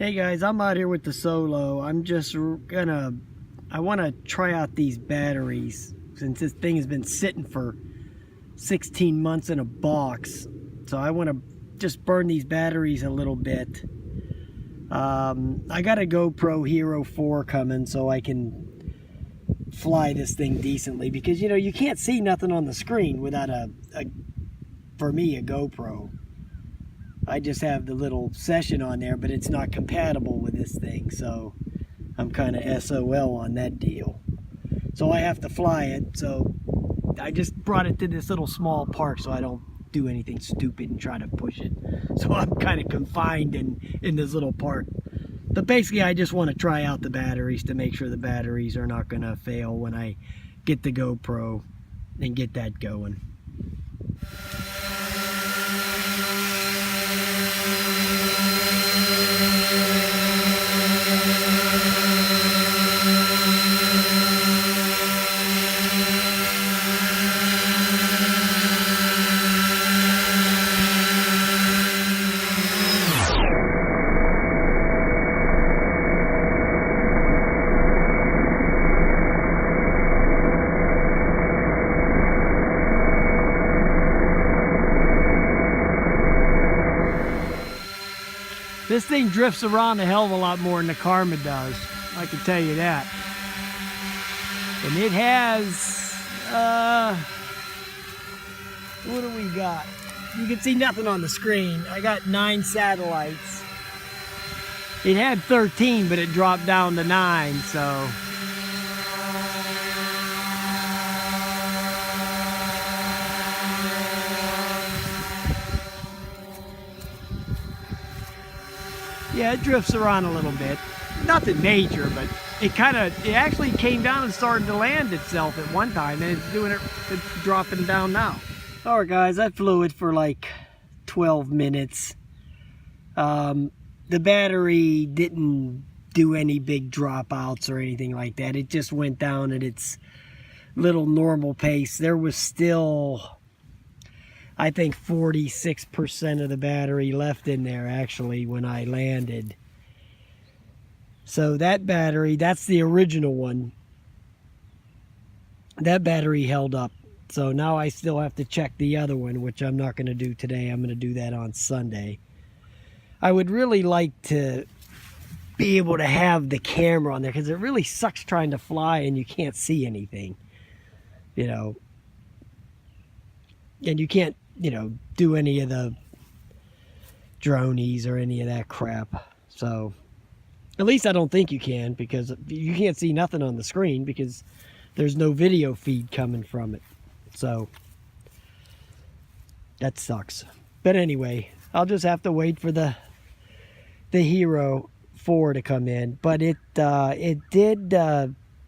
Hey guys, I'm out here with the Solo. I want to try out these batteries since this thing has been sitting for 16 months in a box. So I want to just burn these batteries a little bit. I got a GoPro Hero 4 coming so I can fly this thing decently because, you know, you can't see nothing on the screen without for me, a GoPro. I just have the little session on there, but it's not compatible with this thing, so I'm kind of SOL on that deal. So I have to fly it, so I just brought it to this little small park so I don't do anything stupid and try to push it. So I'm kind of confined in this little park. But basically I just want to try out the batteries to make sure the batteries are not going to fail when I get the GoPro and get that going. This thing drifts around a hell of a lot more than the Karma does. I can tell you that. And it has, what do we got? You can see nothing on the screen. I got 9 satellites. It had 13, but it dropped down to 9, so. Yeah, it drifts around a little bit. Nothing major, but it actually came down and started to land itself at one time, and it's dropping down now. All right, guys, I flew it for like 12 minutes. The battery didn't do any big dropouts or anything like that. It just went down at its little normal pace. There was still, I think, 46% of the battery left in there actually when I landed. So that battery, that's the original one. That battery held up. So now I still have to check the other one, which I'm not going to do today. I'm going to do that on Sunday. I would really like to be able to have the camera on there because it really sucks trying to fly and you can't see anything, you know. And you can't, you know, do any of the dronies or any of that crap. So at least I don't think you can, because you can't see nothing on the screen because there's no video feed coming from it. So that sucks. But anyway, I'll just have to wait for the Hero 4 to come in. But it did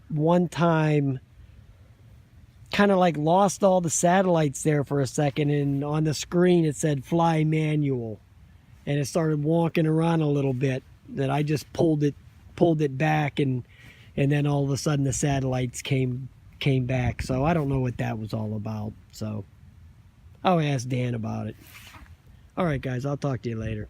one time kind of like lost all the satellites there for a second, and on the screen it said fly manual, and it started wonking around a little bit. That I just pulled it back, and then all of a sudden the satellites came back. So I don't know what that was all about. So I'll ask Dan about it. All right, guys, I'll talk to you later.